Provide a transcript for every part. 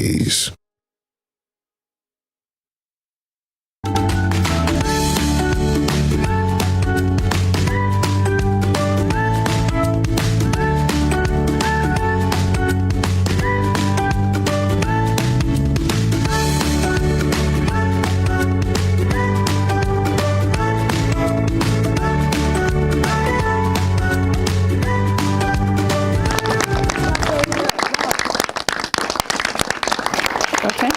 Kiddies. Okay.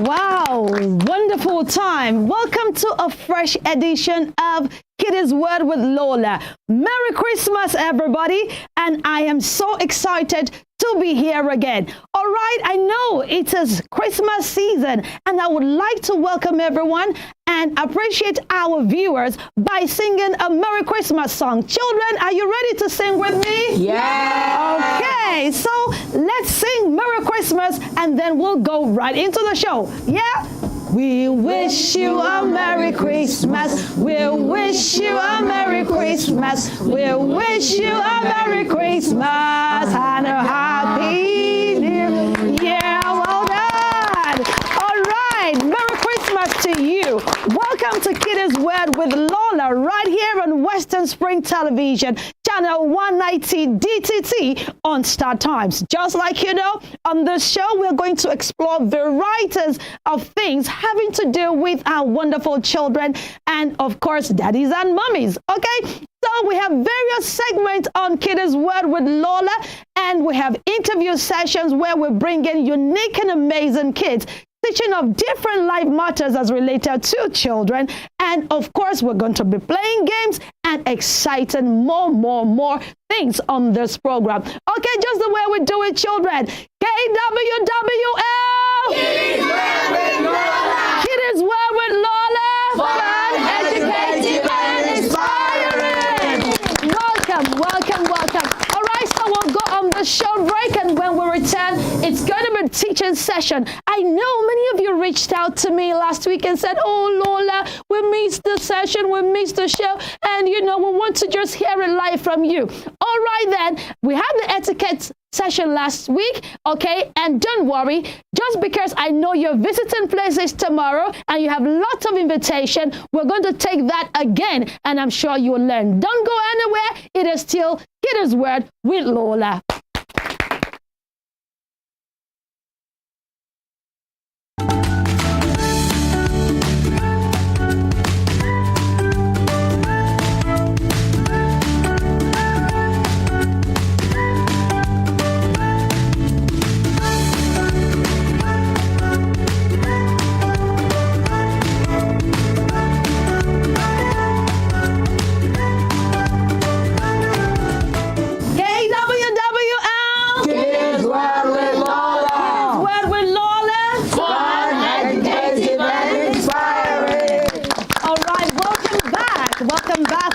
Wow, wonderful time. Welcome to a fresh edition of Kiddies World with LOLAH. Merry Christmas, everybody. And I am so excited to be here again. All right, I know it is Christmas season, and I would like to welcome everyone and appreciate our viewers by singing a Merry Christmas song. Children, are you ready to sing with me? Yeah. Okay, so let's sing Merry Christmas, and then we'll go right into the show. Yeah? We wish you a Merry Christmas. We wish you a Merry Christmas. We wish you a Merry Christmas and a Happy New Year. Well done. All right. Merry Christmas to you. Welcome to Kiddies World with LOLAH right here on Western Spring Television, channel 190 DTT on Star Times. Just like you know, on this show, we're going to explore varieties of things having to do with our wonderful children and, of course, daddies and mummies. Okay? So we have various segments on Kiddies World with LOLAH, and we have interview sessions where we bring in unique and amazing kids teaching of different life matters as related to children. And of course, we're going to be playing games and exciting more things on this program. Okay, just the way we do it, children. KWWL. Kiddies World with LOLAH. Kiddies World with LOLAH. Fun, educative, and inspiring. Welcome. All right, so we'll go on the show break, and when we return, it's going to be teaching session. I know many of you reached out to me last week and said, oh, LOLAH, we missed the session, we missed the show, and, you know, we want to just hear it live from you. All right, then, we had the etiquette session last week, okay, and don't worry, just because I know you're visiting places tomorrow and you have lots of invitation, we're going to take that again, and I'm sure you will learn. Don't go anywhere. It is still Kiddies World with LOLAH.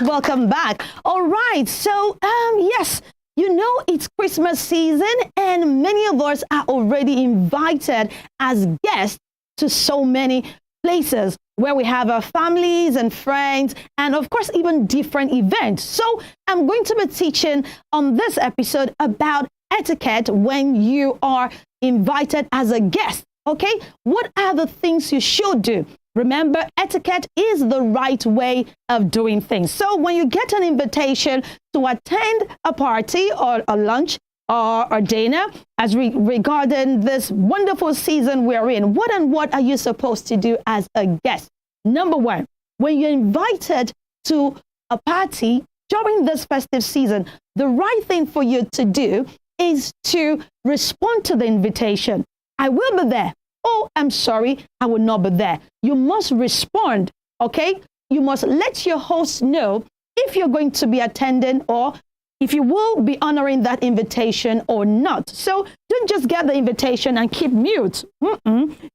Welcome back. All right. So, yes, you know, it's Christmas season and many of us are already invited as guests to so many places where we have our families and friends and, of course, even different events. So I'm going to be teaching on this episode about etiquette when you are invited as a guest. Okay, what are the things you should do? Remember, etiquette is the right way of doing things. So when you get an invitation to attend a party or a lunch or a dinner, as regarding this wonderful season we're in, what are you supposed to do as a guest? Number one, when you're invited to a party during this festive season, the right thing for you to do is to respond to the invitation. I will be there. Oh, I'm sorry, I will not be there. You must respond, okay? You must let your host know if you're going to be attending or if you will be honoring that invitation or not. So don't just get the invitation and keep mute.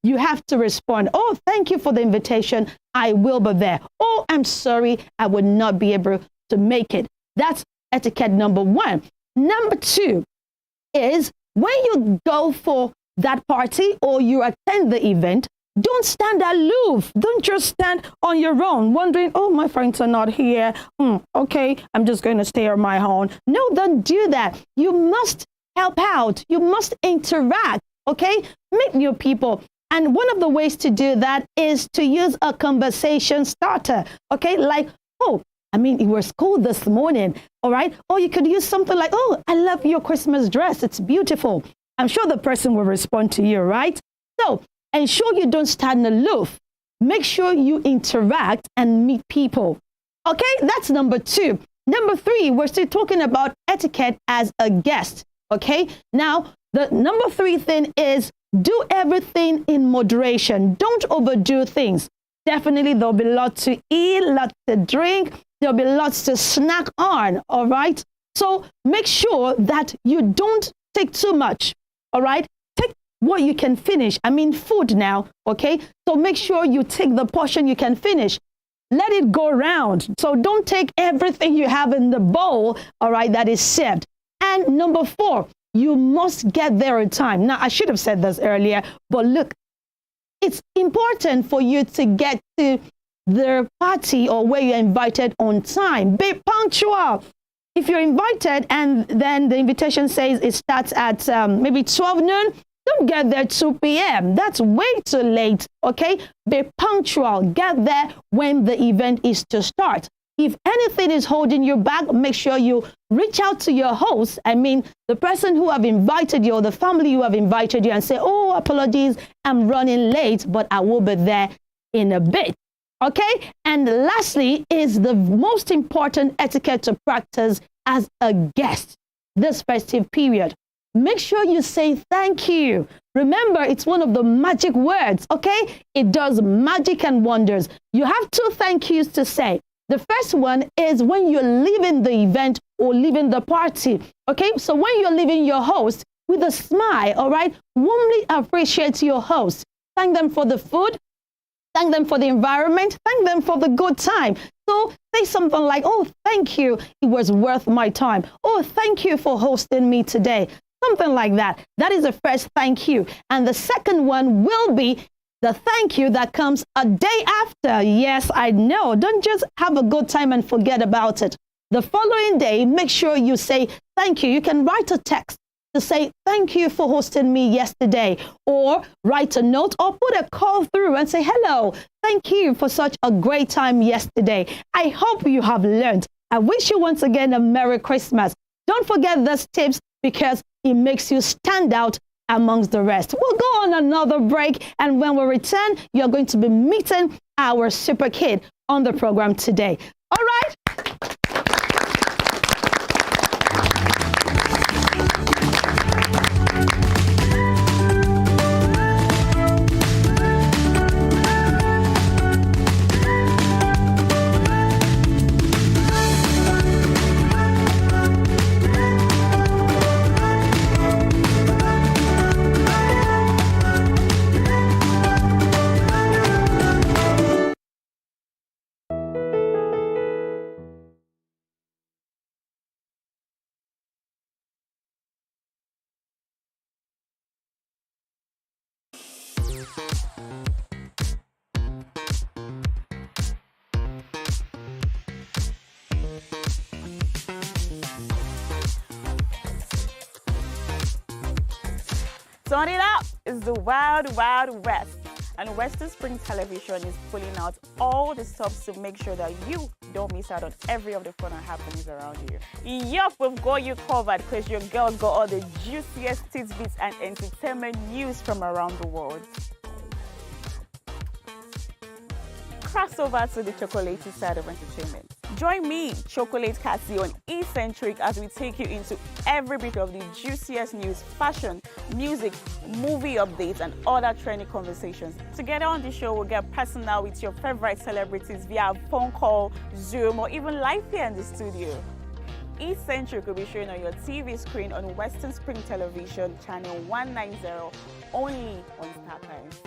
You have to respond. Oh, thank you for the invitation. I will be there. Oh, I'm sorry, I will not be able to make it. That's etiquette number one. Number two is when you go for that party or you attend the event, don't stand aloof. Don't just stand on your own, wondering, oh, my friends are not here. Okay, I'm just going to stay on my own. No, don't do that. You must help out. You must interact, okay? Meet new people. And one of the ways to do that is to use a conversation starter, okay? Like, oh, it was cold this morning, all right? Or you could use something like, oh, I love your Christmas dress. It's beautiful. I'm sure the person will respond to you, right? So ensure you don't stand aloof. Make sure you interact and meet people. Okay, that's number 2. Number 3, we're still talking about etiquette as a guest. Okay, now the number 3 thing is do everything in moderation. Don't overdo things. Definitely there'll be lots to eat, lots to drink. There'll be lots to snack on. All right. So make sure that you don't take too much. All right. Take what you can finish. Food now. Okay. So make sure you take the portion you can finish. Let it go around. So don't take everything you have in the bowl. All right. That is served. And number 4, you must get there in time. Now, I should have said this earlier, but look, it's important for you to get to the party or where you're invited on time. Be punctual. If you're invited and then the invitation says it starts at maybe 12 noon, don't get there 2 p.m. That's way too late, okay? Be punctual. Get there when the event is to start. If anything is holding you back, make sure you reach out to your host. The person who have invited you or the family who have invited you and say, oh, apologies, I'm running late, but I will be there in a bit. Okay? And lastly is the most important etiquette to practice as a guest this festive period. Make sure you say thank you. Remember, it's one of the magic words, okay? It does magic and wonders. You have 2 thank yous to say. The first one is when you're leaving the event or leaving the party, okay? So when you're leaving your host with a smile, all right? Warmly appreciate your host. Thank them for the food. Thank them for the environment. Thank them for the good time. So say something like, oh, thank you. It was worth my time. Oh, thank you for hosting me today. Something like that. That is the first thank you. And the second one will be the thank you that comes a day after. Yes, I know. Don't just have a good time and forget about it. The following day, make sure you say thank you. You can write a text to say thank you for hosting me yesterday, or write a note or put a call through and say hello. Thank you for such a great time yesterday. I hope you have learned. I wish you once again a Merry Christmas. Don't forget these tips because it makes you stand out amongst the rest. We'll go on another break, and when we return, you're going to be meeting our super kid on the program today. All right? Turn it up! It's the Wild Wild West, and Western Spring Television is pulling out all the stops to make sure that you don't miss out on every of the fun and happenings around you. Yup, we've got you covered because your girl got all the juiciest tidbits and entertainment news from around the world. Cross over to the chocolatey side of entertainment. Join me, Chocolate Cassie, on Eccentric as we take you into every bit of the juiciest news, fashion, music, movie updates, and other trending conversations. Together on the show, we'll get personal with your favorite celebrities via phone call, Zoom, or even live here in the studio. Eccentric will be showing on your TV screen on Western Spring Television, channel 190, only on Star Times.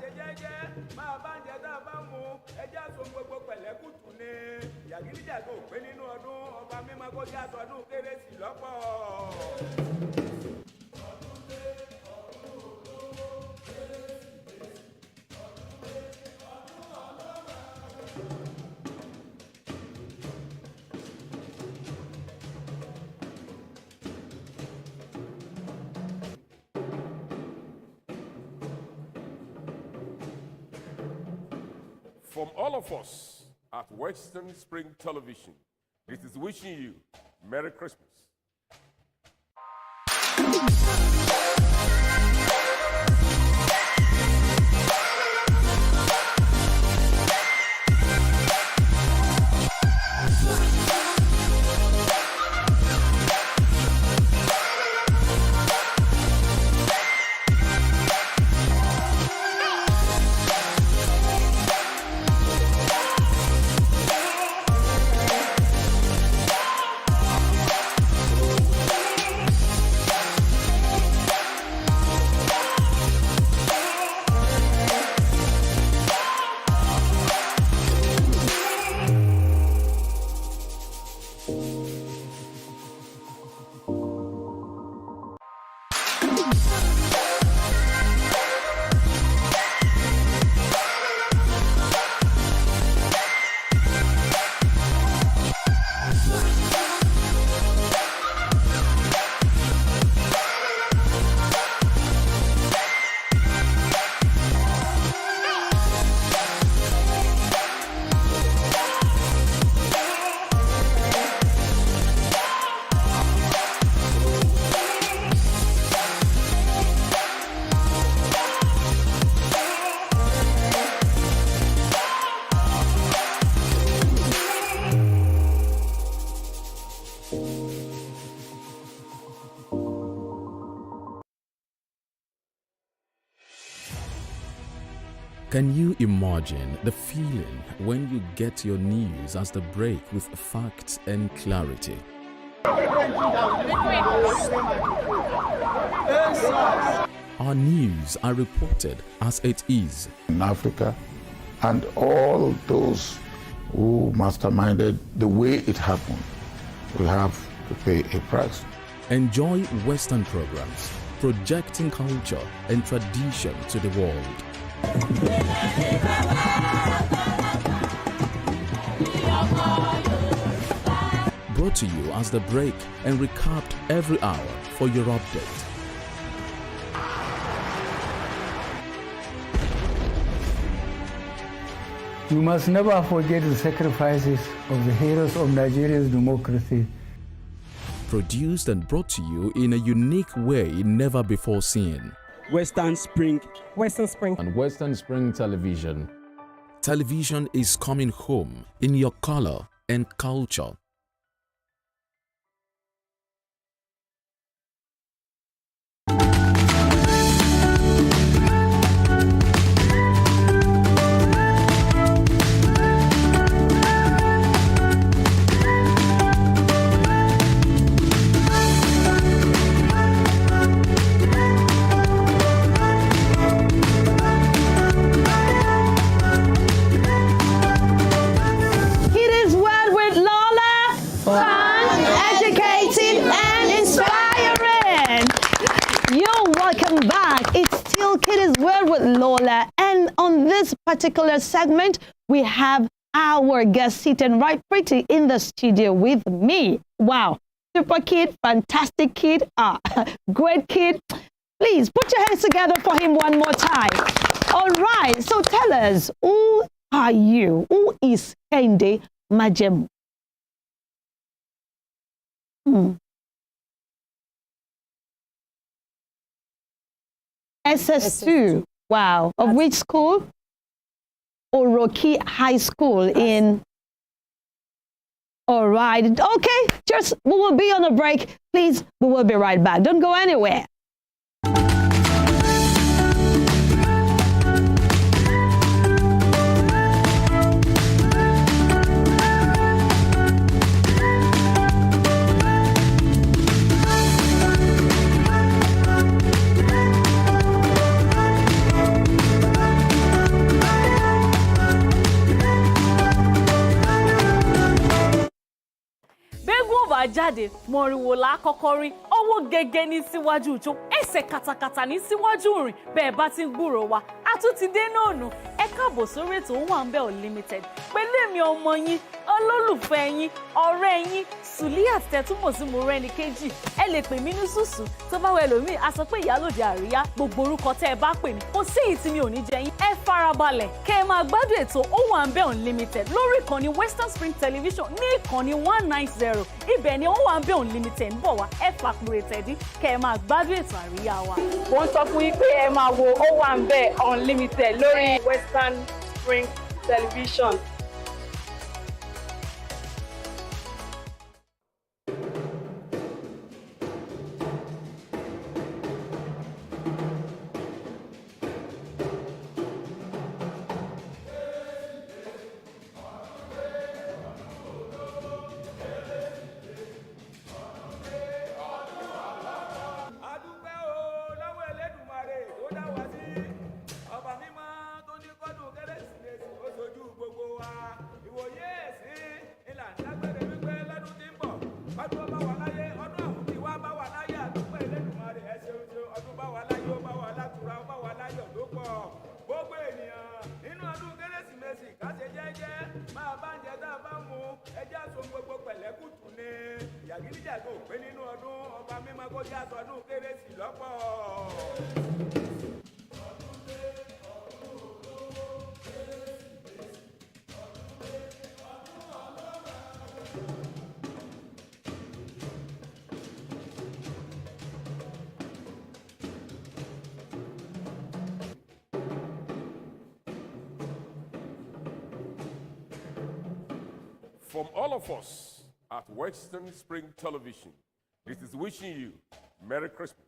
ṣe jẹ́jẹ́ máa bá ń jẹ tá a bá mu ẹjẹ́ àṣọ gbogbo pẹ̀lẹ́kùtù ni yàgídíjàgbọ́ òpé nínú ọdún ọba mímọ́ kó jẹ́ aṣọ ọdún kérésì lọ́pọ̀. From all of us at Western Spring Television, this is wishing you Merry Christmas. Can you imagine the feeling when you get your news as the break with facts and clarity? Our news are reported as it is. In Africa, and all those who masterminded the way it happened will have to pay a price. Enjoy Western programs, projecting culture and tradition to the world. Brought to you as the break and recapped every hour for your update. You must never forget the sacrifices of the heroes of Nigeria's democracy. Produced and brought to you in a unique way never before seen. Western Spring And Western Spring Television. Television is coming home in your color and culture. Kiddies World with LOLAH. Fun, educating, and inspiring. You're welcome back. It's still Kiddies World with LOLAH. And on this particular segment, we have our guest sitting right pretty in the studio with me. Wow. Super kid, fantastic kid, great kid. Please put your hands together for him one more time. All right. So tell us, who are you? Who is Kende Majemu? SS2. Wow. Of which school? Oroki High School in. All right. Okay. Just we will be on a break. Please, we will be right back. Don't go anywhere. bẹ́gùn ò bá jáde mọ̀rìnwó la kọ́kọ́ rí ọwọ́ gẹ́gẹ́ ní síwájú ìjó ẹsẹ̀ katakata ní síwájú rìn bẹ́ẹ̀ bá ti ń gbúrò wa a tún ti dé náà nù ẹ káàbọ̀ sórí ètò Owambe Unlimited pẹ̀lú èmi ọmọ yín olólùfẹ́ yín ọ̀rẹ́ yín Suliat tẹ́túmọ̀ sí mo rẹ́ni kejì ẹ lè pè mí ní Sùsù tó bá wẹ lómi a sọ pé ìyálòde àríyá gbogbo orúkọ tẹ́ ẹ bá pè mí kò sí èyí tí mi ò ní jẹ yín ẹ farabalẹ̀ kẹ́ ẹ máa gbádùn ètò Owambe Unlimited lórí ìkànnì Western Spring Television ní ìkànnì 190 ibẹ̀ ni Owambe Unlimited ń bọ̀ wá ẹ fàkùrẹ̀ tẹ̀dí kẹ́ ẹ máa gbádùn ètò àríyá wa. mo ń sọ fún yín pé ẹ máa wo Owambe Unlimited lórí Western Spring Television. adúpẹ́ o lọ́wọ́ Elédùmarè tó dá wa sí ọba mímọ́ tó ní kọ́dún kérésìmesì ó ṣojú gbogbo wa ìwòye ẹ̀sìn ìlànà dágbére wípé lọ́dún tí ń bọ̀ ọdún bá wà láyé ọdún àwọn tí wá bá wà láyé adúpẹ́ Elédùmarè ẹ ṣeun ṣeun ọdún bá wà láyé ó bá wà látùrà ó bá wà láyọ̀ tó pọ̀ gbogbo ènìyàn nínú ọdún kérésìmesì ká ṣe jẹ́jẹ́ máa bá ń jẹ tá a bá mu ẹjẹ́ àṣọ gbogbo pẹ̀lẹ́kùtù ni ìyàgídíjàgbọ́ òpé nínú ọdún ọba mímọ́ kó jẹ́ àṣọdún kérésì lọ́pọ̀. From all of us at Western Spring Television, this is wishing you Merry Christmas.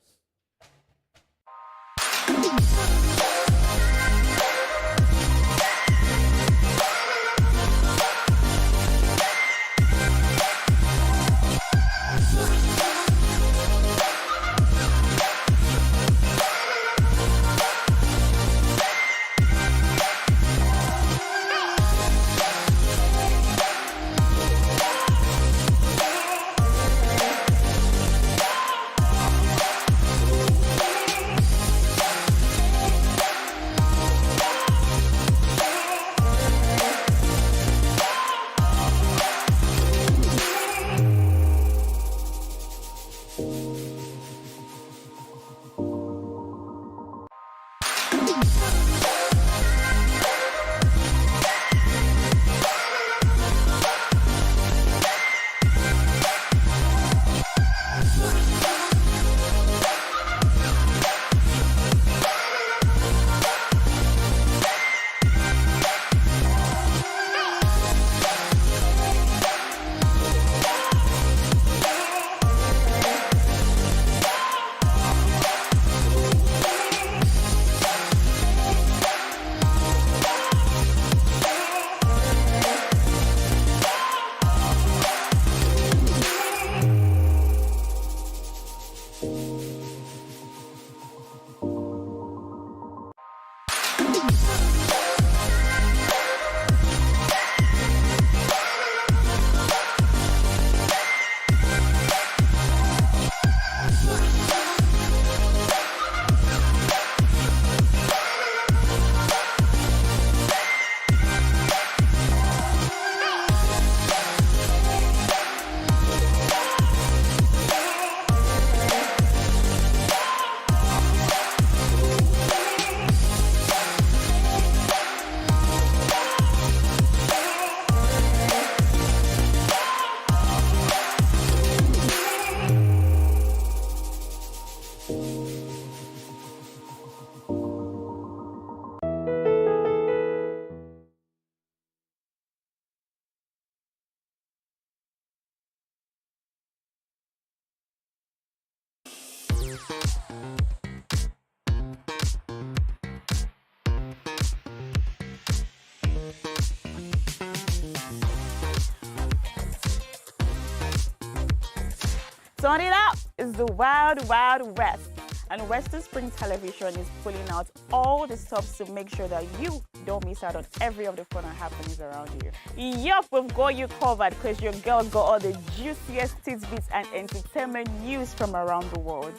Turn it up! It's the Wild Wild West. And Western Spring Television is pulling out all the stops to make sure that you don't miss out on every of the fun and happenings around you. Yup, we've got you covered because your girl got all the juiciest tidbits and entertainment news from around the world.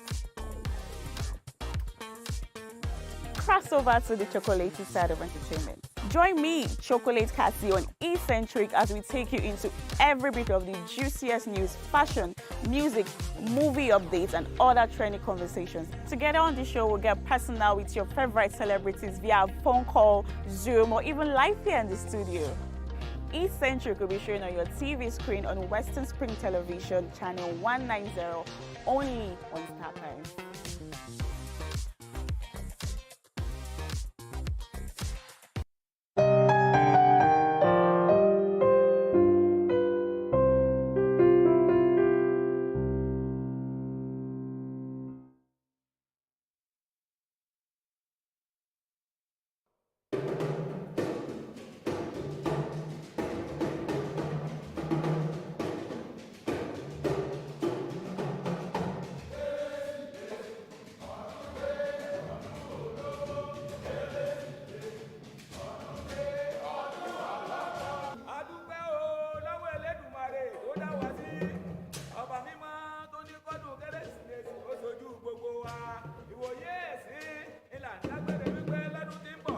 Cross over to the chocolatey side of entertainment. Join me, Chocolate Cassie, on Eccentric as we take you into every bit of the juiciest news, fashion, music, movie updates, and other trending conversations. Together on the show, we'll get personal with your favorite celebrities via phone call, Zoom, or even live here in the studio. Eccentric will be shown on your TV screen on Western Spring Television, channel 190, only on Star Times. adúpẹ́ o lọ́wọ́ Elédùmarè tó dá wa sí ọba mímọ́ tó ní kọ́dún kérésìmesì ó ṣojú gbogbo wa ìwòye ẹ̀sìn ìlànà dágbére wípé lọ́dún tí ń bọ̀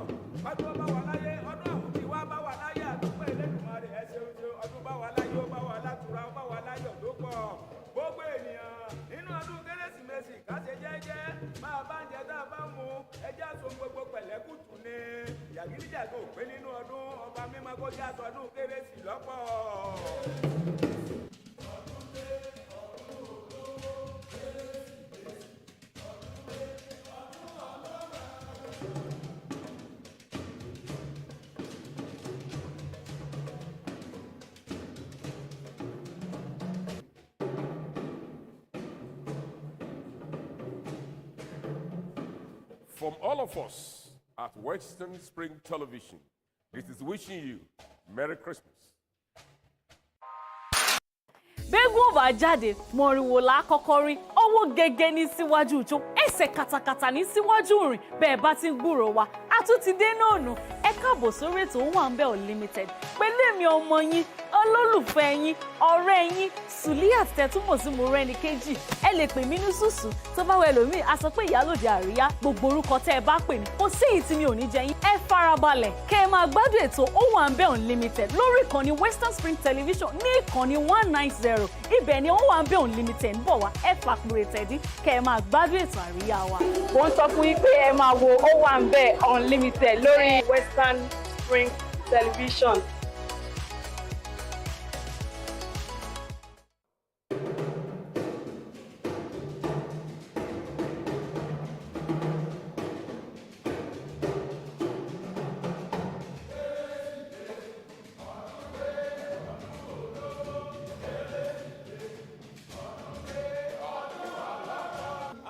ọdún ó bá wà láyé ọdún àwọn tí wá bá wà láyé àdúpẹ́ Elédùmarè ẹ ṣeun ṣeun ọdún bá wà láyé ó bá wà látùrà ó bá wà láyọ̀ tó pọ̀ gbogbo ènìyàn nínú ọdún kérésìmesì ká ṣe jẹ́jẹ́ máa bá ń jẹ tá a bá mu ẹjẹ́ àṣọ gbogbo pẹ̀lẹ́kùtù ni yàgídíjàgò pé nínú ọdún ọba mímọ́ kó jẹ́ aṣọ ọdún kérésì lọ́pọ̀. From all of us at Western Spring Television, it is wishing you Merry Christmas. Bẹ́gùn bá jáde mọ̀rìnwó la kọ́kọ́ rí ọwọ́ gẹ́gẹ́ ní síwájú ìjó ẹsẹ̀ katakata ní síwájú rìn bẹ́ẹ̀ bá ti ń gbúrò wa a tún ti dé náà nù ẹ káàbọ̀ sórí ètò Owambe Unlimited pẹ̀lú èmi ọmọ yín olólùfẹ́ yín ọ̀rẹ́ yín Suliat tẹ́túmọ̀ sí mo rẹ́ni kejì ẹ lè pè mí ní Sùsù tó bá wẹ lómi a sọ pé ìyálòde àríyá gbogbo orúkọ tẹ́ ẹ bá pè mí kò sí èyí tí mi ò ní jẹ yín ẹ farabalẹ̀ kẹ́ ẹ máa gbádùn ètò Owambe Unlimited lórí ìkànnì Western Spring Television ní ìkànnì 190 ibẹ̀ ni Owambe Unlimited ń bọ̀ wá ẹ fàpùrẹ̀ tẹ̀dí kẹ́ ẹ máa gbádùn ètò àríyá wa. Mo ń sọ fún yín pé ẹ máa wo Owambe Unlimited lórí Western Spring Television.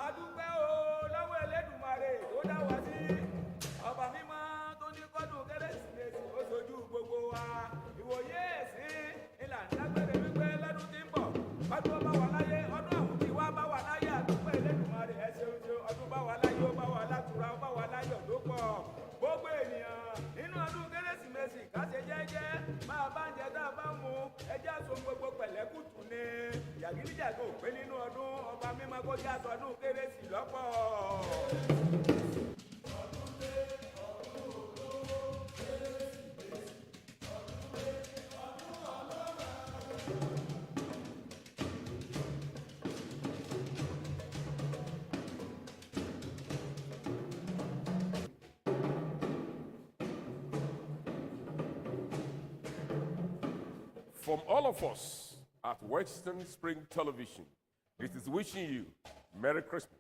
adúpẹ́ o lọ́wọ́ Elédùmarè tó dá wa sí ọba mímọ́ tó ní kọ́dún kérésìmesì ó ṣojú gbogbo wa ìwòye ẹ̀sìn ìlànà dágbére wípé lọ́dún tí ń bọ̀ ọdún ó bá wà láyé ọdún àwọn tí wá bá wà láyé àdúpẹ́ Elédùmarè ẹ ṣeun ṣeun ọdún bá wà láyé ó bá wà látùrà ó bá wà láyọ̀ tó pọ̀ gbogbo ènìyàn nínú ọdún kérésìmesì ká ṣe jẹ́jẹ́ máa bá ń jẹ tá a bá mu ẹjẹ́ àṣọ gbogbo pẹ̀lẹ́kùtù ni yàgídíjàgò pé nínú ọdún ọba mímọ́ kó jẹ́ aṣọ ọdún kérésì lọ́pọ̀. From all of us at Western Spring Television, it is wishing you Merry Christmas.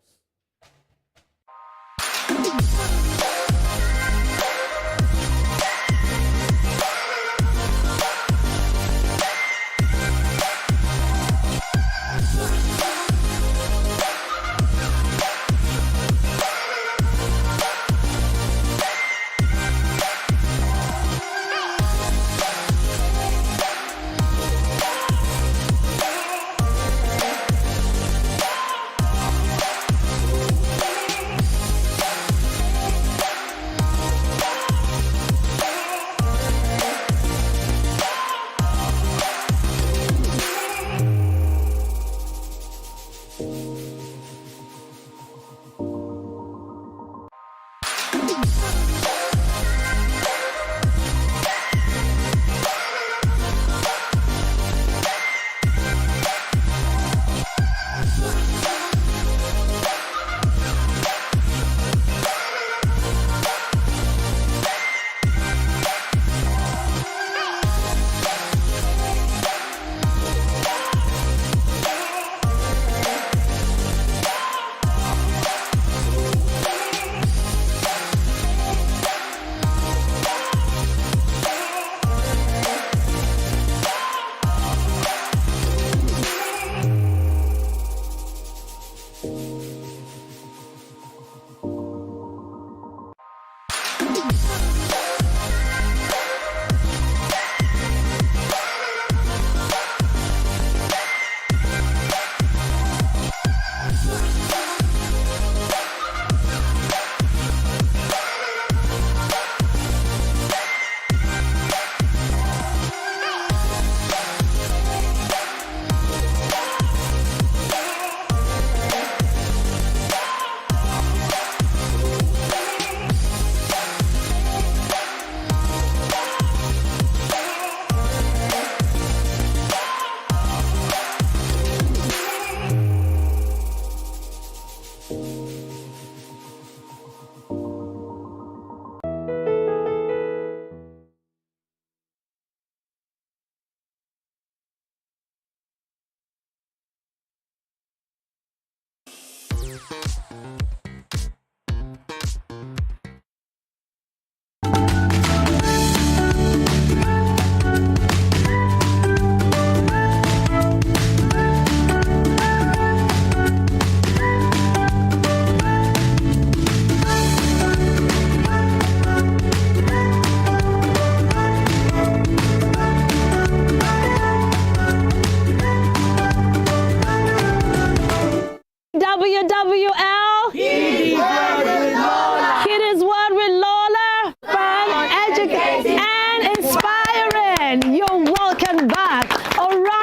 WWL. Kiddies World with LOLAH. Kiddies World with LOLAH. Fun, educating, and inspiring. You're welcome back. All right.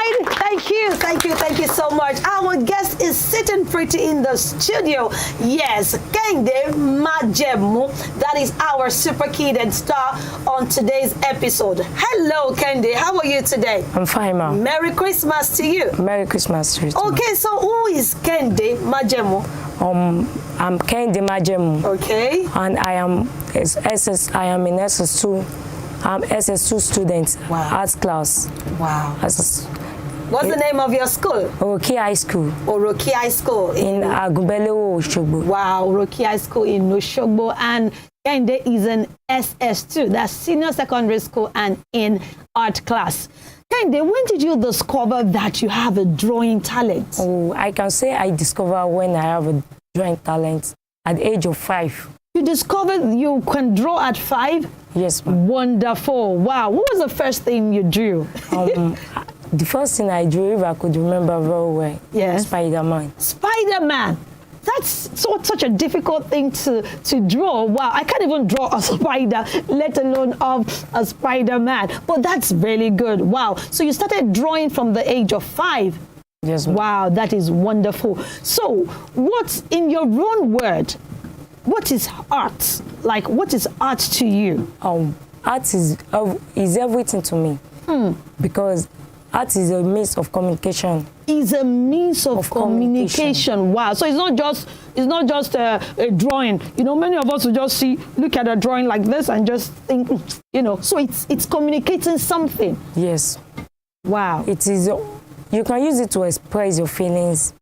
Thank you so much. Our guest is sitting pretty in the studio. Yes, Kende Majemu. That is our super kid and star on today's episode. Hello, Kende. How are you today? I'm fine, ma'am. Merry Christmas to you. Merry Christmas to you. Okay, so who is Kende Majemu? I'm Kende Majemu. Okay. And I am in SS2. I'm SS2 student. Wow. Arts class. Wow. What's the name of your school? Oroki High School. Oroki High School. In Agunbelewo, Oshogbo. Wow, Oroki High School in Oshogbo. And Kende is an SS2. That's senior secondary school and in art class. Kende, when did you discover that you have a drawing talent? Oh, I can say I discovered when I have a drawing talent at the age of 5. You discovered you can draw at 5? Yes, ma'am. Wonderful. Wow. What was the first thing you drew? The first thing I drew, if I could remember very well, yes. Spider-Man. Spider-Man. That's such a difficult thing to draw. Wow, I can't even draw a spider, let alone of a Spider-Man. But that's really good. Wow. So you started drawing from the age of 5. Yes, ma'am. Wow, that is wonderful. So what's, in your own word, what is art? Like, what is art to you? Art is everything to me. Because art is a means of communication. Is a means of communication. Wow. So it's not just a drawing. You know, many of us will just look at a drawing like this and just think, you know. So it's communicating something. Yes. Wow. It is. You can use it to express your feelings.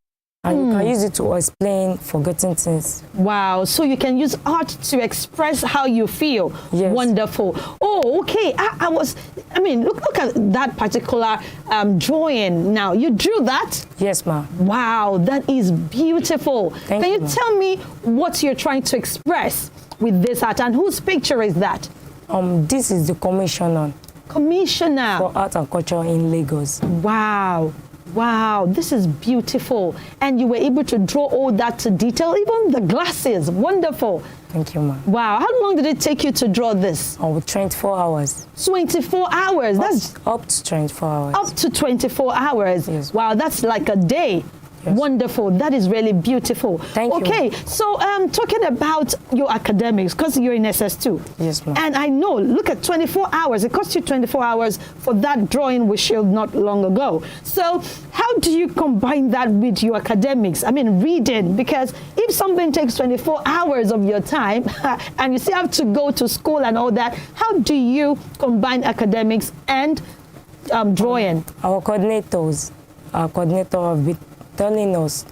And you can use it to explain forgotten things. Wow. So you can use art to express how you feel. Yes. Wonderful. Oh, okay. I mean, look at that particular drawing now. You drew that? Yes, ma'am. Wow. That is beautiful. Can you tell me what you're trying to express with this art, and whose picture is that? This is the commissioner. Commissioner. For art and culture in Lagos. Wow. Wow, this is beautiful. And you were able to draw all that to detail, even the glasses. Wonderful. Thank you, ma'am. Wow, how long did it take you to draw this? 24 hours. 24 hours? That's up to 24 hours. Up to 24 hours? Yes. Wow, that's like a day. Yes. Wonderful. That is really beautiful. Thank you. Okay, so talking about your academics, because you're in SS2. Yes, ma'am. And I know, look at 24 hours. It cost you 24 hours for that drawing we showed not long ago. So how do you combine that with your academics? I mean, reading, because if something takes 24 hours of your time and you still have to go to school and all that, how do you combine academics and drawing? Our coordinator have been telling us,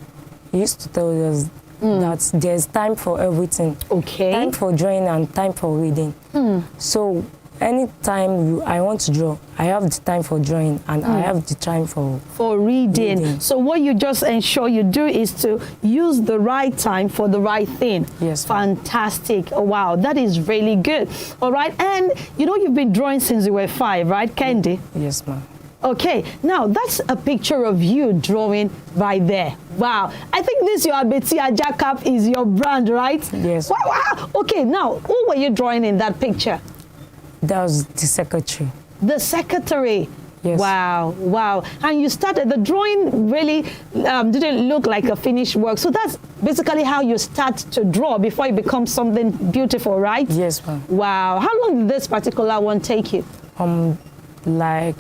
he used to tell us that there's time for everything. Okay. Time for drawing and time for reading. So anytime I want to draw, I have the time for drawing and I have the time for reading. So what you just ensure you do is to use the right time for the right thing. Yes. Fantastic. Oh, wow, that is really good. All right, and you know you've been drawing since you were 5, right, Kende? Yes, ma'am. Okay, now that's a picture of you drawing right there. Wow, I think this your Abeti Aja cap is your brand, right? Yes. Wow. Okay, now who were you drawing in that picture? That was the secretary. The secretary. Yes. Wow, wow. And you started, the drawing really didn't look like a finished work. So that's basically how you start to draw before it becomes something beautiful, right? Yes, ma'am. Wow. How long did this particular one take you? Like,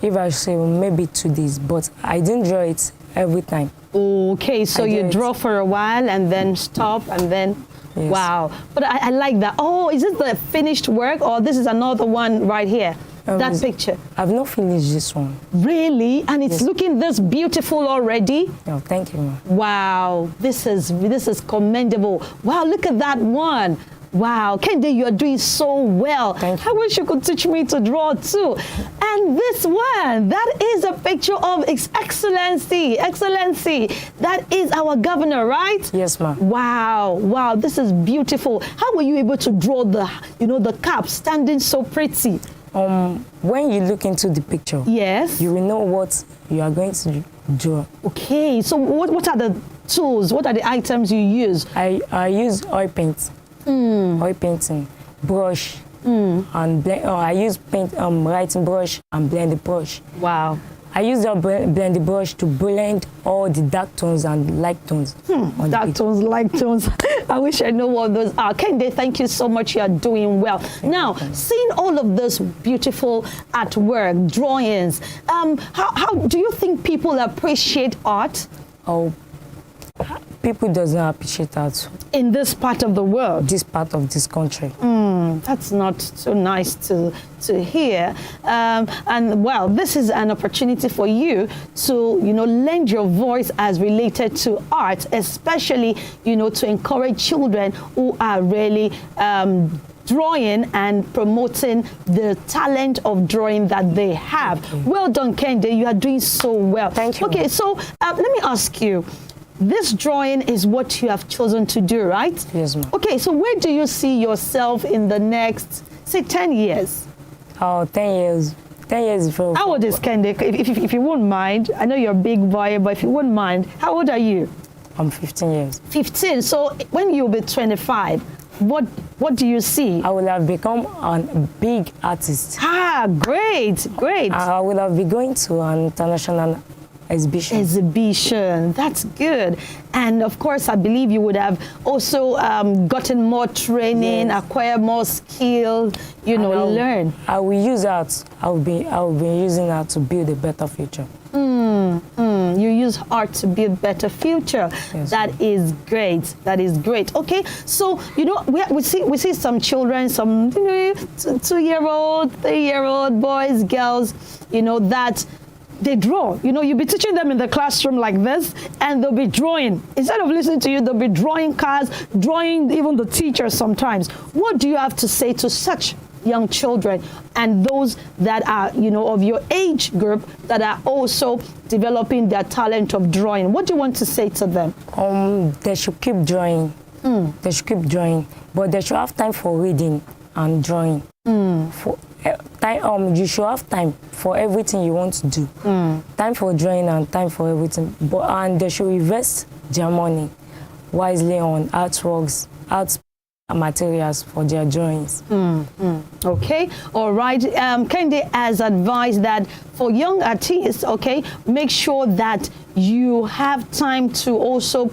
if I say maybe 2 days, but I didn't draw it every time. Okay, so you draw for a while and then stop and then, yes. Wow. But I like that. Oh, is this the finished work or this is another one right here? That picture. I've not finished this one. Really? And it's looking this beautiful already? Oh, thank you, ma'am. Wow, this is commendable. Wow, look at that one. Wow, Kende, you're doing so well. Thank you. I wish you could teach me to draw too. And this one, that is a picture of His Excellency. Excellency, that is our governor, right? Yes, ma'am. Wow, wow, this is beautiful. How were you able to draw the cap standing so pretty? When you look into the picture, yes, you will know what you are going to draw. Okay, so what are the tools? What are the items you use? I use oil paint, oil painting, brush, and blend. I use paint, writing brush and blend the brush. Wow. I use the blend the brush to blend all the dark tones and light tones. Dark tones, light tones. I wish I know what those are. Kende, thank you so much. You are doing well. Now, seeing all of this beautiful artwork, drawings, how do you think people appreciate art? Oh, people doesn't appreciate art. In this part of the world? This part of this country. That's not so nice to hear. And well, this is an opportunity for you to, lend your voice as related to art, especially, to encourage children who are really drawing and promoting the talent of drawing that they have. Okay. Well done, Kende. You are doing so well. Thank you. Okay, so let me ask you. This drawing is what you have chosen to do, right? Yes, ma'am. Okay, so where do you see yourself in the next, say, 10 years? Oh, 10 years. 10 years before. How old is Kende? If you wouldn't mind, I know you're a big boy, but if you wouldn't mind, how old are you? I'm 15 years. 15. So when you'll be 25, what do you see? I will have become a big artist. Ah, great, great. I will have been going to an international exhibition. That's good. And of course, I believe you would have also gotten more training, acquire more skill, learn. I will use art. I will be using art to build a better future. You use art to build a better future. Yes. That is great. That is great. Okay, so we see some children, some 2-year-old, 3-year-old boys, girls, that they draw. You'll be teaching them in the classroom like this, and they'll be drawing. Instead of listening to you, they'll be drawing cars, drawing even the teacher sometimes. What do you have to say to such young children and those that are, of your age group that are also developing their talent of drawing? What do you want to say to them? They should keep drawing. They should keep drawing, but they should have time for reading and drawing. You should have time for everything you want to do. Time for drawing and time for everything. And they should invest their money wisely on artworks, art materials for their drawings. Okay, all right. Kende has advised that for young artists, okay, make sure that you have time to also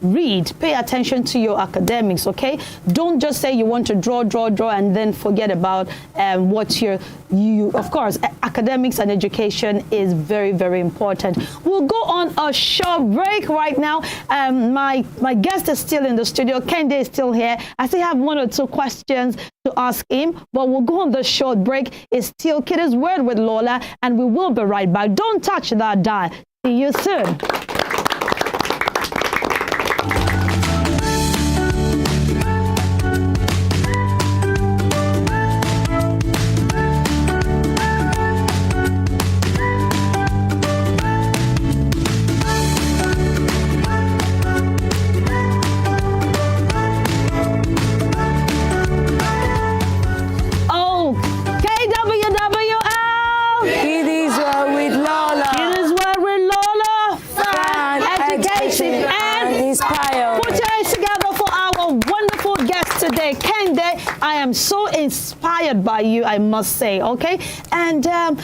read, pay attention to your academics, okay? Don't just say you want to draw, and then forget about what of course, academics and education is very, very important. We'll go on a short break right now. My guest is still in the studio. Kende is still here. I still have 1 or 2 questions to ask him, but we'll go on the short break. It's still Kiddies World with LOLAH, and we will be right back. Don't touch that dial. See you soon. I am so inspired by you, I must say, okay? And I'm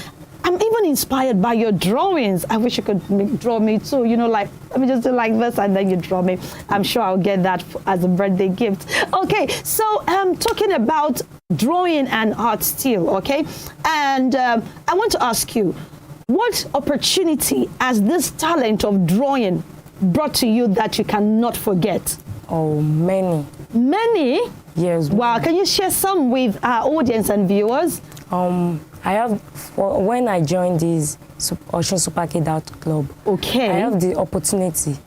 even inspired by your drawings. I wish you could draw me too, like, let me just do like this and then you draw me. I'm sure I'll get that as a birthday gift. Okay, so talking about drawing and art still, okay? And I want to ask you, what opportunity has this talent of drawing brought to you that you cannot forget? Oh, many. Many? Yes. Wow, can you share some with our audience and viewers? I have, when I joined this Ocean Super Kid Art Club, okay, I have the opportunity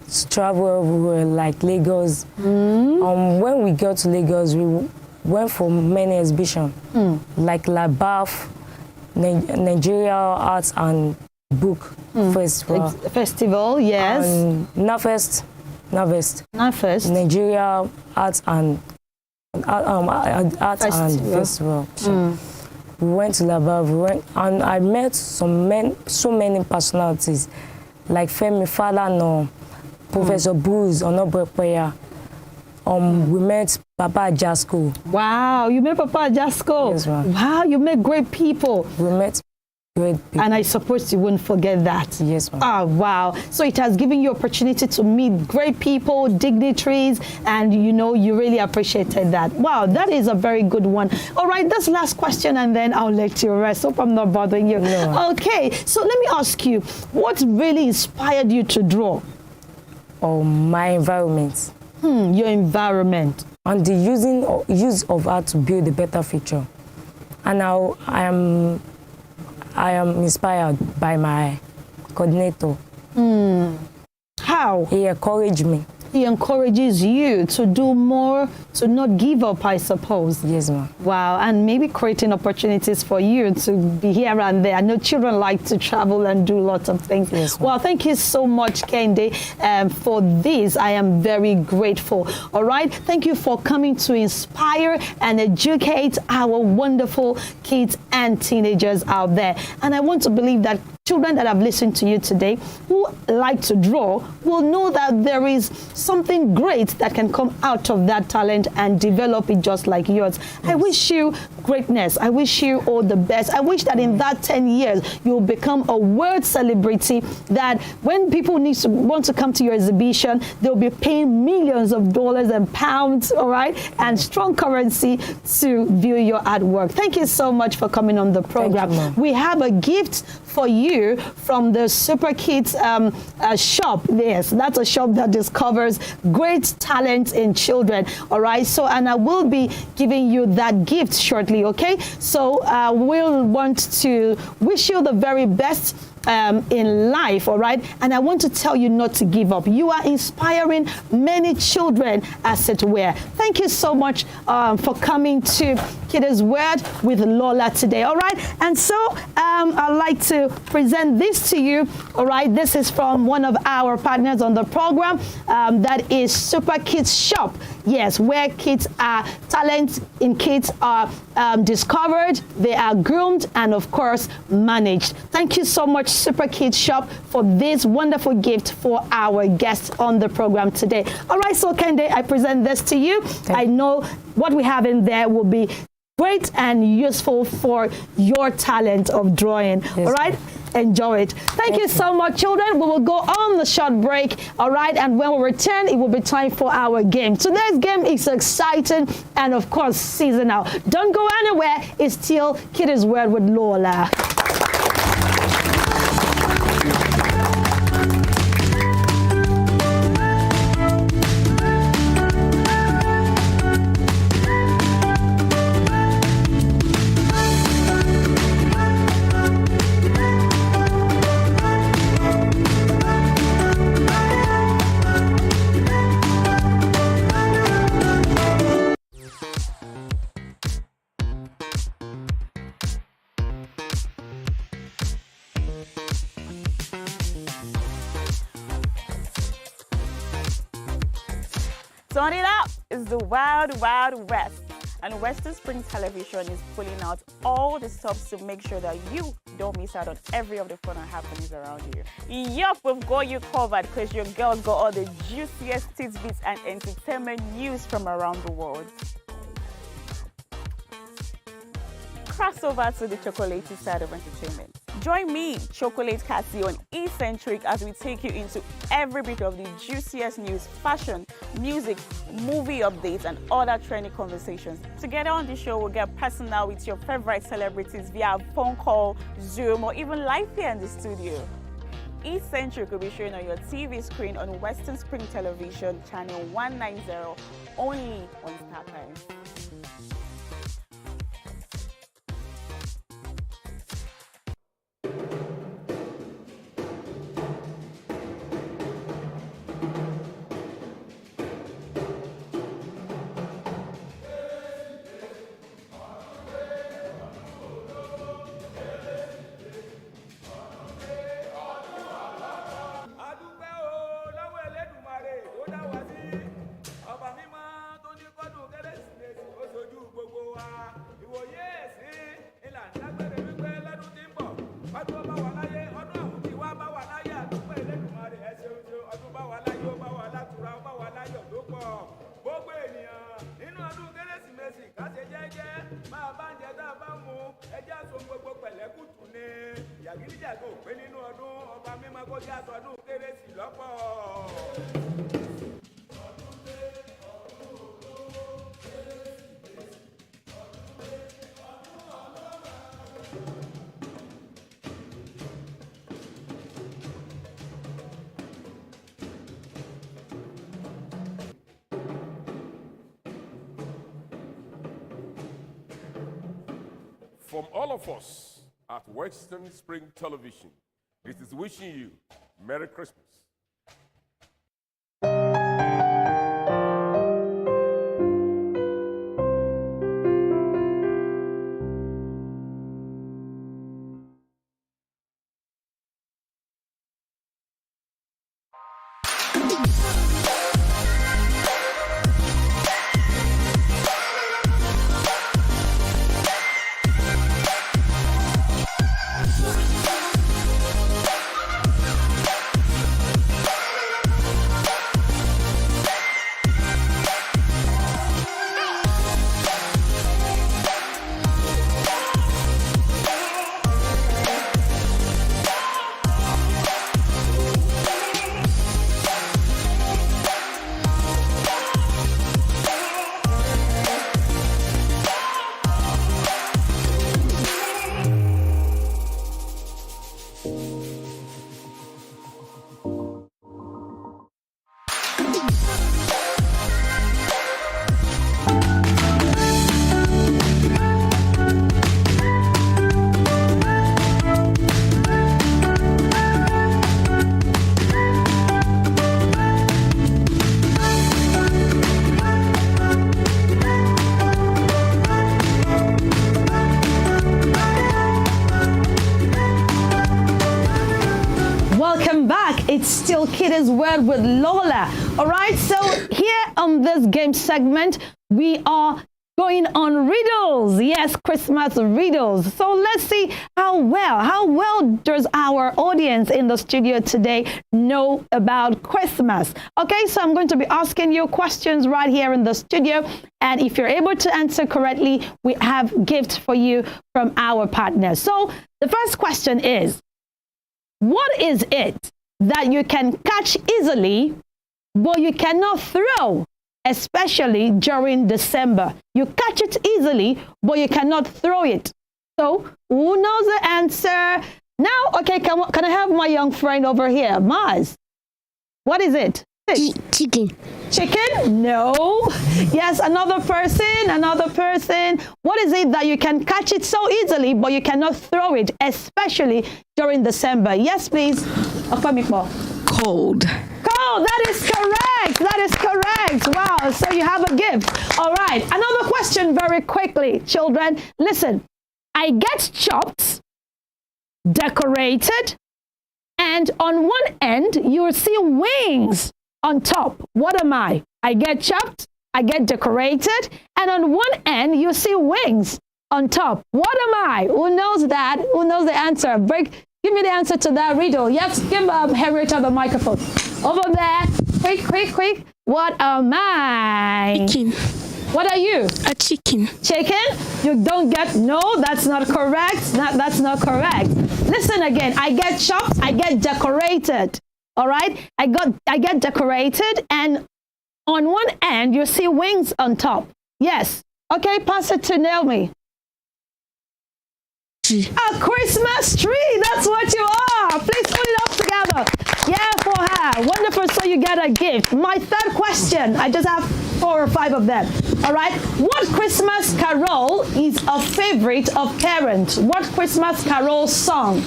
to travel everywhere, like Lagos. When we got to Lagos, we went for many exhibitions, like LABAF, Nigeria Arts and Book Festival, yes. NAFEST, Nigeria Arts and Festival. We went to LABAF, and I met so many personalities like Femi Falana, Professor Bruce, Onobrepeya. We met Papa Jasko. Wow, you met Papa Jasko. Yes, ma'am. Wow, you met great people. We met great people. And I suppose you wouldn't forget that. Yes, ma'am. Oh, wow. So it has given you opportunity to meet great people, dignitaries, and you really appreciated that. Wow, that is a very good one. All right, this last question, and then I'll let you rest. Hope I'm not bothering you. No. Okay, so let me ask you, what really inspired you to draw? Oh, my environment. Your environment. And the use of art to build a better future. And now I am inspired by my coordinator. How? He encouraged me. He encourages you to do more, to not give up, I suppose. Yes, ma'am. Wow, and maybe creating opportunities for you to be here and there. I know children like to travel and do lots of things. Yes, well, thank you so much, Kende, for this. I am very grateful. All right, thank you for coming to inspire and educate our wonderful kids and teenagers out there. And I want to believe that children that have listened to you today who like to draw will know that there is something great that can come out of that talent and develop it just like yours. Yes. I wish you greatness. I wish you all the best. I wish that in that 10 years you'll become a world celebrity, that when people want to come to your exhibition, they'll be paying millions of dollars and pounds, all right, and strong currency to view your artwork. Thank you so much for coming on the program. Thank you, we have a gift for you from the Super Kids shop. Yes, that's a shop that discovers great talent in children. All right. So, and I will be giving you that gift shortly. Okay. So we'll want to wish you the very best in life, all right? And I want to tell you not to give up. You are inspiring many children, as it were. Thank you so much for coming to Kiddies World with LOLAH today, all right? And so I'd like to present this to you, all right? This is from one of our partners on the program, that is Super Kids Shop. Yes, where talents in kids are discovered, they are groomed, and of course, managed. Thank you so much, Super Kids Shop, for this wonderful gift for our guests on the program today. All right, so Kende, I present this to you. I know what we have in there will be great and useful for your talent of drawing. Yes. All right? Enjoy it. Thank you so much, children. We will go on the short break, all right? And when we return, it will be time for our game. Today's game is exciting and, of course, seasonal. Don't go anywhere. It's still Kiddies World with LOLAH. Turn it up! It's the Wild Wild West. And Western Spring Television is pulling out all the stops to make sure that you don't miss out on every of the fun and happenings around you. Yup, we've got you covered because your girls got all the juiciest tidbits and entertainment news from around the world. Cross over to the chocolatey side of entertainment. Join me, Chocolate Cassie, on Eccentric as we take you into every bit of the juiciest news, fashion, music, movie updates, and other trending conversations. Together on the show, we'll get personal with your favorite celebrities via phone call, Zoom, or even live here in the studio. Eccentric will be shown on your TV screen on Western Spring Television, channel 190, only on Star Times. Adúpẹ́ o lọ́wọ́ Elédùmarè tó dá wa sí, ọba mímọ́ tó ní kọ́dún Kérésìmesì ìjàgbọ́ òpé nínú ọdún ọba mímọ́ kó jẹ́ àtọ́dún kérésì lọ́pọ̀. From all of us at Western Spring Television, it is wishing you Merry Christmas. It's still Kiddies World with Lola. All right, so here on this game segment, we are going on riddles. Yes, Christmas riddles. So let's see how well does our audience in the studio today know about Christmas. Okay, so I'm going to be asking you questions right here in the studio. And if you're able to answer correctly, we have gifts for you from our partners. So the first question is, what is it that you can catch easily, but you cannot throw, especially during December? You catch it easily, but you cannot throw it. So who knows the answer? Now, okay, can I have my young friend over here, Maz? What is it? Chicken. Chicken? No. Yes, another person. What is it that you can catch it so easily, but you cannot throw it, especially during December? Yes, please. Cold. Cold. That is correct. Wow. So you have a gift. All right. Another question very quickly, children. Listen. I get chopped, decorated, and on one end, you'll see wings on top. What am I? I get chopped, I get decorated, and on one end, you see wings on top. What am I? Who knows that? Who knows the answer? Give me the answer to that riddle. Yes, give Henrietta the microphone. Over there. Quick. What am I? Chicken. What are you? A chicken. Chicken? You don't get, no, that's not correct. That's not correct. Listen again. I get chopped, I get decorated. All right? I get decorated, and on one end, you see wings on top. Yes. Okay, pass it to Naomi. A Christmas tree. That's what you are. Please put it up together. Yeah, for her. Wonderful. So you get a gift. My third question. I just have 4 or 5 of them. All right. What Christmas carol is a favorite of parents? What Christmas carol song?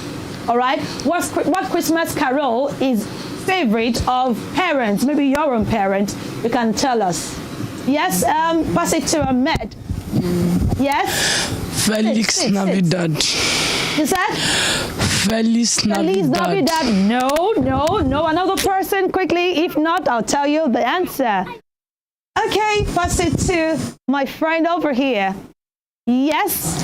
All right. What Christmas carol is favorite of parents? Maybe your own parent. You can tell us. Yes. Pass it to Ahmed. Yes. Feliz Navidad. Is that? Feliz Navidad. No. Another person, quickly. If not, I'll tell you the answer. Okay, pass it to my friend over here. Yes?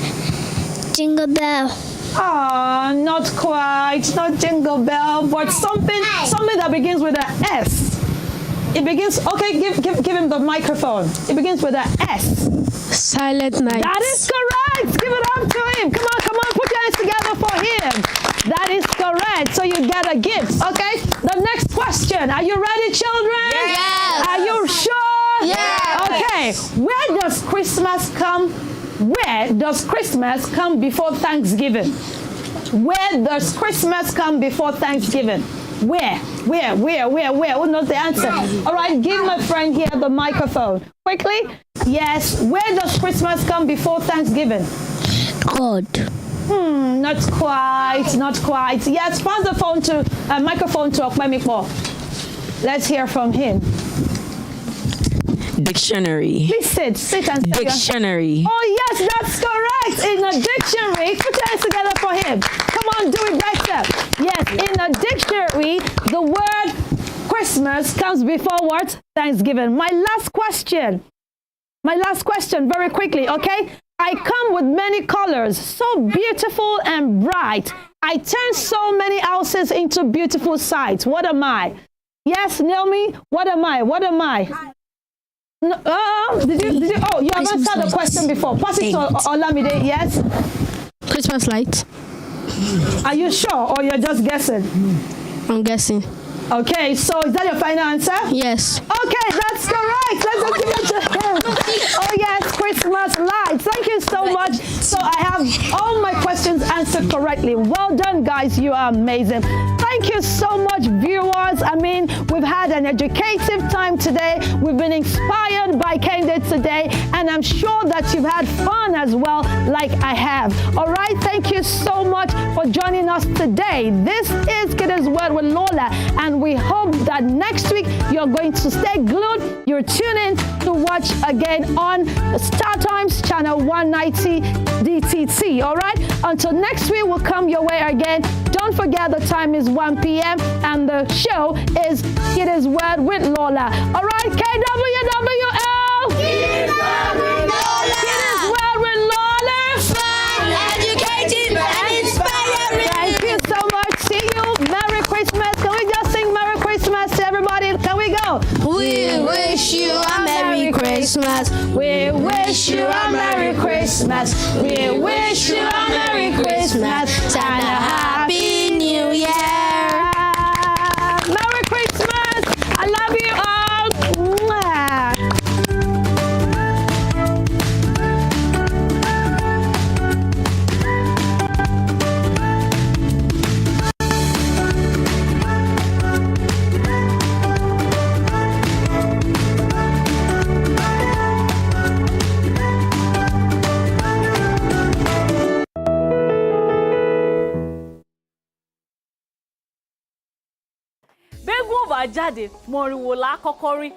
Jingle bell. Ah, not quite. Not jingle bell, but something that begins with an S. It begins, okay, give him the microphone. It begins with an S. Silent Night. That is correct. Give it up to him. Come on. Put your hands together for him. That is correct. So you get a gift. Okay. The next question. Are you ready, children? Yes. Are you sure? Yes. Okay. Where does Christmas come? Where does Christmas come before Thanksgiving? Where does Christmas come before Thanksgiving? Where? Who knows the answer? All right, give my friend here the microphone. Quickly. Yes. Where does Christmas come before Thanksgiving? God. Not quite. Yes, pass the phone to microphone to Okpemikmo. Let's hear from him. Dictionary. Please sit and say Dictionary. Oh yes, that's correct. In a dictionary, put your hands together for him. Come on, do it better. Yes, in a dictionary, the word Christmas comes before what? Thanksgiving. My last question, very quickly, okay? I come with many colors, so beautiful and bright. I turn so many houses into beautiful sights. What am I? Yes, Naomi, what am I? No, did you? Oh, you have answered the question before. Pass it to Olamide, yes? Christmas lights. Are you sure or you're just guessing? I'm guessing. Okay, so is that your final answer? Yes. Okay, that's correct. Let's just give it to him. Oh yes, Christmas lights. Thank you so much. So I have all my questions answered correctly. Well done, guys. You are amazing. Thank you so much, viewers. I mean, we've had an educative time today. We've been inspired by candidates today, and I'm sure that you've had fun as well, like I have. All right, thank you so much for joining us today. This is Kiddies World with LOLAH, and we hope that next week you're going to stay glued. You're tuning to watch again on Star Times channel 190 DTT. All right, until next week, we'll come your way again. Don't forget the time is 1 p.m. and the show is Kiddies World with LOLAH. All right, KWWL. Kiddies World with LOLAH. Fun, educative, and inspiring. Thank you so much. See you. Merry Christmas. Can we just sing Merry Christmas to everybody? Can we go? We wish you a Merry Christmas. We wish you a Merry Christmas. We wish you a Merry Christmas and a Happy New Year. Merry Christmas. I love you all. Mwah. Bẹ́gùn ò bá jáde, mọ̀rìnwó la kọ́kọ́ rí.